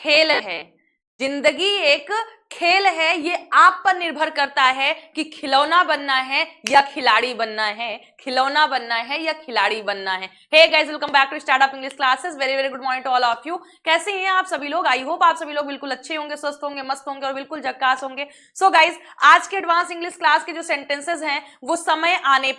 खेल है, जिंदगी एक खेल है। ये आप पर निर्भर करता है कि खिलौना बनना है या खिलाड़ी बनना है, खिलौना बनना है या खिलाड़ी बनना है। Hey guys, welcome back to startup English classes. Very very good morning to all of you. कैसे हैं आप सभी लोग? आई होप आप सभी लोग बिल्कुल अच्छे होंगे, स्वस्थ होंगे, मस्त होंगे और बिल्कुल झक्कास होंगे। सो गाइस, आज के एडवांस इंग्लिश क्लास के जो सेंटेंसेस हैं वो समय आने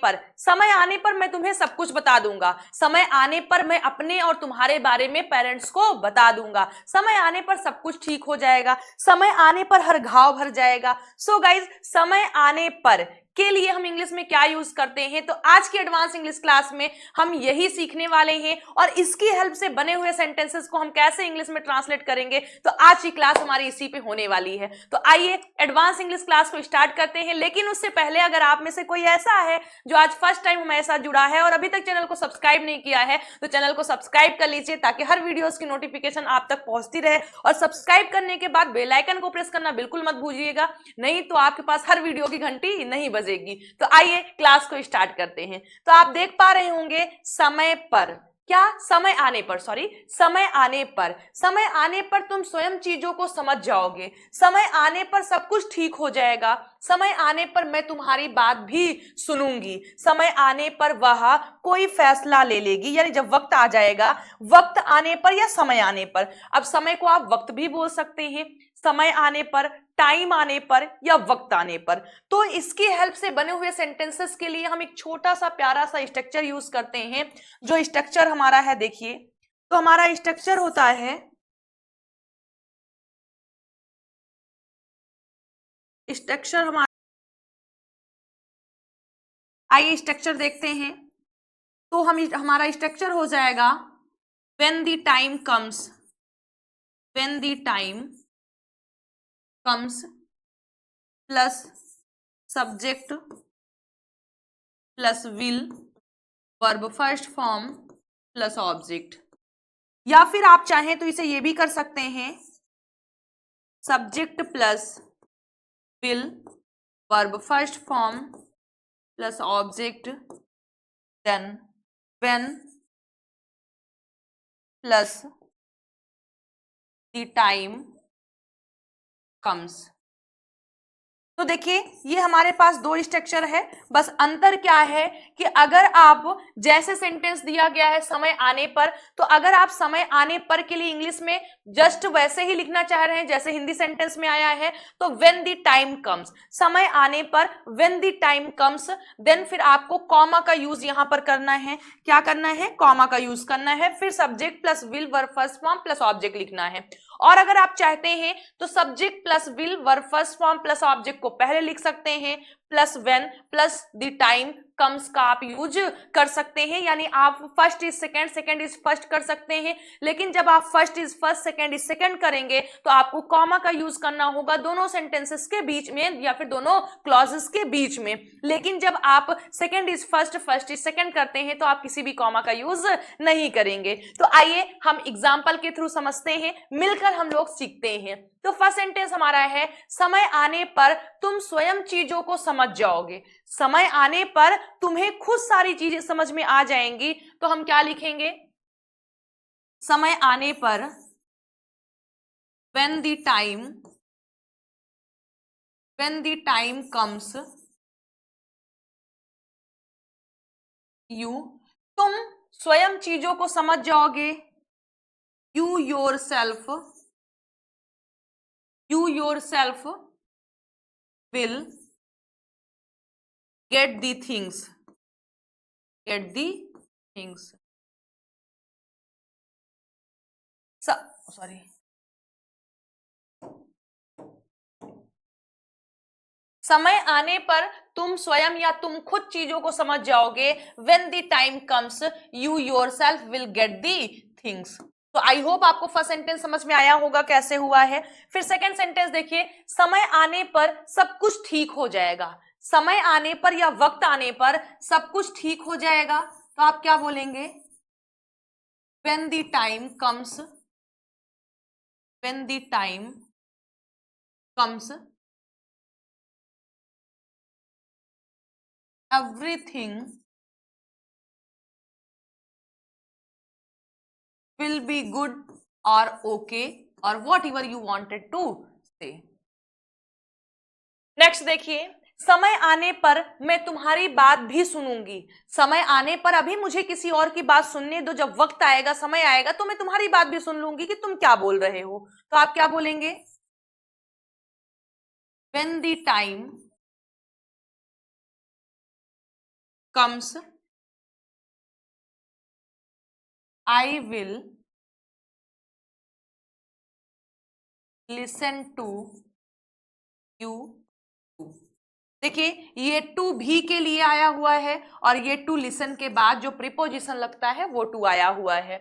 पर मैं तुम्हें सब कुछ बता दूंगा। समय आने पर मैं अपने और तुम्हारे बारे में पेरेंट्स को बता दूंगा। समय आने पर सब कुछ ठीक हो जाएगा, समय आने पर हर घाव भर जाएगा। सो गाइज, समय आने पर के लिए हम इंग्लिश में क्या यूज करते हैं, तो आज की एडवांस इंग्लिश क्लास में हम यही सीखने वाले हैं और इसकी हेल्प से बने हुए सेंटेंसेस को हम कैसे इंग्लिश में ट्रांसलेट करेंगे, तो आज की क्लास हमारी इसी पे होने वाली है। तो आइए एडवांस इंग्लिश क्लास को स्टार्ट करते हैं। लेकिन उससे पहले अगर आप में से कोई ऐसा है जो आज फर्स्ट टाइम हमारे साथ जुड़ा है और अभी तक चैनल को सब्सक्राइब नहीं किया है, तो चैनल को सब्सक्राइब कर लीजिए ताकि हर वीडियोस की नोटिफिकेशन आप तक पहुंचती रहे। और सब्सक्राइब करने के बाद बेल आइकन को प्रेस करना बिल्कुल मत भूलिएगा, नहीं तो आपके पास हर वीडियो की घंटी नहीं बजेगी। तो आइए क्लास को स्टार्ट करते हैं। तो आप देख पा रहे होंगे समय पर, क्या समय आने पर, सॉरी समय आने पर तुम स्वयं चीजों को समझ जाओगे, समय आने पर सब कुछ ठीक हो जाएगा, समय आने पर मैं तुम्हारी बात भी सुनूंगी, समय आने पर वह कोई फैसला ले लेगी। यानी जब वक्त आ जाएगा, वक्त आने पर या समय आने पर, अब समय को आप वक्त भी बोल सकते हैं, समय आने पर, टाइम आने पर या वक्त आने पर। तो इसकी हेल्प से बने हुए सेंटेंसेस के लिए हम एक छोटा सा प्यारा सा स्ट्रक्चर यूज करते हैं। जो स्ट्रक्चर हमारा है, देखिए, तो हमारा स्ट्रक्चर होता है, स्ट्रक्चर हमारा, आइए स्ट्रक्चर देखते हैं। तो हमारा स्ट्रक्चर हो जाएगा when the time comes, when the time comes plus subject plus will verb first form plus object. या फिर आप चाहें तो इसे ये भी कर सकते हैं, subject plus will verb first form plus object, then when plus the time comes. तो देखिए, ये हमारे पास दो स्ट्रक्चर है। बस अंतर क्या है कि अगर आप, जैसे सेंटेंस दिया गया है समय आने पर, तो अगर आप समय आने पर के लिए इंग्लिश में जस्ट वैसे ही लिखना चाह रहे हैं जैसे हिंदी सेंटेंस में आया है, तो व्हेन द टाइम कम्स, समय आने पर when the time comes, then फिर आपको कॉमा का यूज यहां पर करना है। क्या करना है? कॉमा का यूज करना है। फिर subject plus will verb first form plus object लिखना है। और अगर आप चाहते हैं तो subject plus will verb first form plus object को पहले लिख सकते हैं, plus when plus the time comes का आप यूज कर सकते हैं। यानी आप first is second, second is first कर सकते हैं। लेकिन जब आप first is first, second is second करेंगे तो आपको कॉमा का यूज करना होगा दोनों सेंटेंसेस के बीच में या फिर दोनों क्लॉजेस के बीच में। लेकिन जब आप second is first, first is second करते हैं तो आप किसी भी कॉमा का यूज नहीं करेंगे। तो आइए हम एग्जाम्पल के थ्रू समझते हैं, मिलकर हम लोग सीखते हैं। तो फर्स्ट सेंटेंस हमारा है, समय आने पर तुम स्वयं चीजों को समझ जाओगे, समय आने पर तुम्हें खुद सारी चीजें समझ में आ जाएंगी। तो हम क्या लिखेंगे? समय आने पर when the time comes you, तुम स्वयं चीजों को समझ जाओगे, you yourself will get the things, sorry, समय आने पर तुम स्वयं या तुम खुद चीजों को समझ जाओगे, when the time comes you yourself will get the things। तो आई होप आपको फर्स्ट सेंटेंस समझ में आया होगा कैसे हुआ है। फिर सेकंड सेंटेंस देखिए, समय आने पर सब कुछ ठीक हो जाएगा, समय आने पर या वक्त आने पर सब कुछ ठीक हो जाएगा। तो आप क्या बोलेंगे? when the time comes everything will be good or okay और whatever you wanted to say. Next देखिए, समय आने पर मैं तुम्हारी बात भी सुनूंगी। समय आने पर, अभी मुझे किसी और की बात सुनने दो, जब वक्त आएगा, समय आएगा तो मैं तुम्हारी बात भी सुन लूंगी कि तुम क्या बोल रहे हो। तो आप क्या बोलेंगे? When the time comes, I will listen to you too। देखिए, ये टू भी के लिए आया हुआ है और ये टू लिसन के बाद जो प्रीपोजिशन लगता है वो टू आया हुआ है।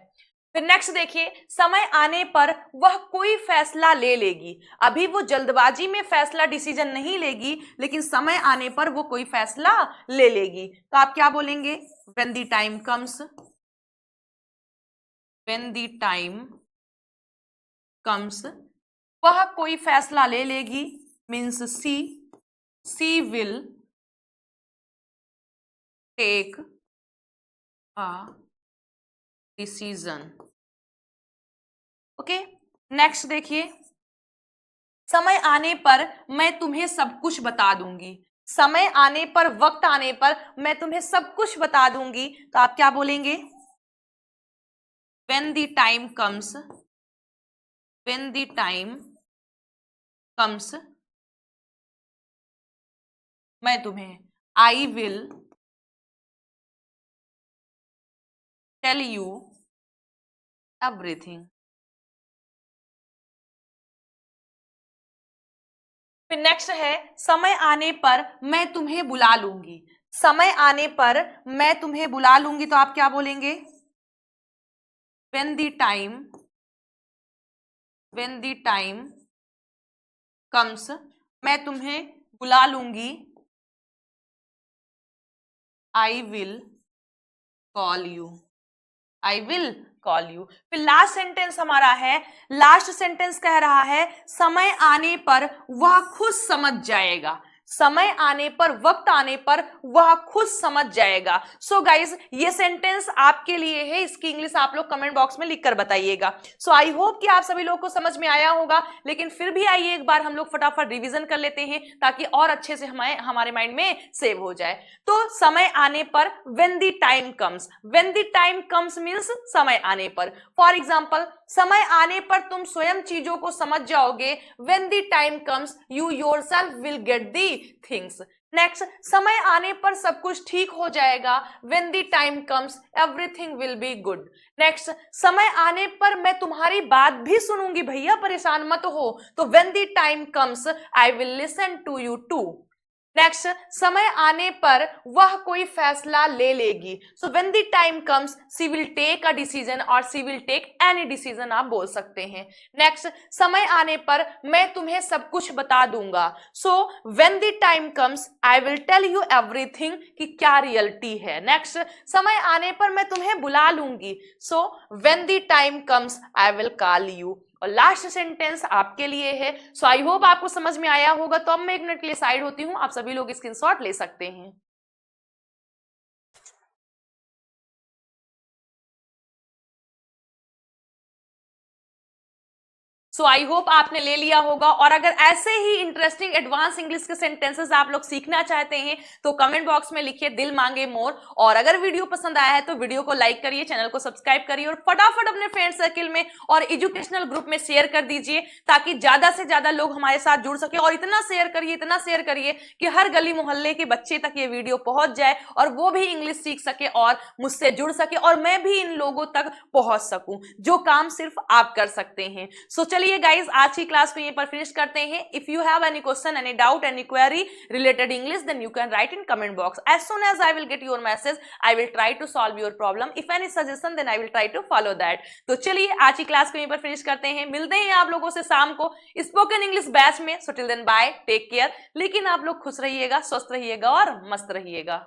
फिर नेक्स्ट देखिए, समय आने पर वह कोई फैसला ले लेगी। अभी वो जल्दबाजी में फैसला डिसीजन नहीं लेगी, लेकिन समय आने पर वो कोई फैसला ले लेगी। तो आप क्या बोलेंगे? When the time comes, when the time comes, वह कोई फैसला ले लेगी means she will take a decision। Okay, next देखिए, समय आने पर मैं तुम्हें सब कुछ बता दूंगी। समय आने पर, वक्त आने पर मैं तुम्हें सब कुछ बता दूंगी। तो आप क्या बोलेंगे? When the time comes, when the time comes, मैं तुम्हें, I will tell you everything। फिर नेक्स्ट है, समय आने पर मैं तुम्हें बुला लूंगी। समय आने पर मैं तुम्हें बुला लूंगी। तो आप क्या बोलेंगे? When the time comes, मैं तुम्हें बुला लूंगी, I will call you। I will call you। फिर लास्ट सेंटेंस हमारा है, लास्ट सेंटेंस कह रहा है समय आने पर वह खुद समझ जाएगा। समय आने पर, वक्त आने पर वह खुद समझ जाएगा। सो गाइज, ये सेंटेंस आपके लिए है, इसकी इंग्लिश आप लोग कमेंट बॉक्स में लिखकर बताइएगा। सो आई होप कि आप सभी लोगों को समझ में आया होगा, लेकिन फिर भी आइए एक बार हम लोग फटाफट रिवीजन कर लेते हैं ताकि और अच्छे से हमारे माइंड में सेव हो जाए। तो समय आने पर, when the time comes, when the time comes means समय आने पर। फॉर एग्जाम्पल, समय आने पर तुम स्वयं चीजों को समझ जाओगे। When the time comes, you yourself will get the things। Next, समय आने पर सब कुछ ठीक हो जाएगा। When the time comes, everything will be good। Next, समय आने पर मैं तुम्हारी बात भी सुनूंगी भैया, परेशान मत हो। तो when the time comes, I will listen to you too। Next, समय आने पर वह कोई फैसला ले लेगी। So when the time comes, she will take a decision और she will take any decision आप बोल सकते हैं। नेक्स्ट, समय आने पर मैं तुम्हें सब कुछ बता दूंगा। So when the time comes, I will tell you everything कि क्या रियलिटी है। नेक्स्ट, समय आने पर मैं तुम्हें बुला लूंगी। सो when the time comes, I will call you. और लास्ट सेंटेंस आपके लिए है। सो आई होप आपको समझ में आया होगा। तो अब मैं 1 मिनट के लिए साइड होती हूं, आप सभी लोग स्क्रीनशॉट ले सकते हैं। सो आई होप आपने ले लिया होगा। और अगर ऐसे ही इंटरेस्टिंग एडवांस इंग्लिश के सेंटेंसेस आप लोग सीखना चाहते हैं तो कमेंट बॉक्स में लिखिए दिल मांगे मोर। और अगर वीडियो पसंद आया है तो वीडियो को लाइक करिए, चैनल को सब्सक्राइब करिए और फटाफट अपने फ्रेंड सर्किल में और एजुकेशनल ग्रुप में शेयर कर दीजिए ताकि ज्यादा से ज्यादा लोग हमारे साथ जुड़ सके। और इतना शेयर करिए कि हर गली मोहल्ले के बच्चे तक ये वीडियो पहुंच जाए और वो भी इंग्लिश सीख सके और मुझसे जुड़ सके और मैं भी इन लोगों तक पहुंच सकूं, जो काम सिर्फ आप कर सकते हैं। सो चलिए गाइज, आज की क्लास को यहीं पर फिनिश करते हैं। If you have any question, any doubt, any query related English, then you can write in comment box. As soon as I will get your message, I will try to solve your problem. If any suggestion, then I will try to follow that. तो चलिए आज की class को यहीं पर finish करते हैं। मिलते हैं आप लोगों से शाम को स्पोकन इंग्लिश बैच में। So till then bye, take care. लेकिन आप लोग खुश रहिएगा, स्वस्थ रहिएगा और मस्त रहिएगा।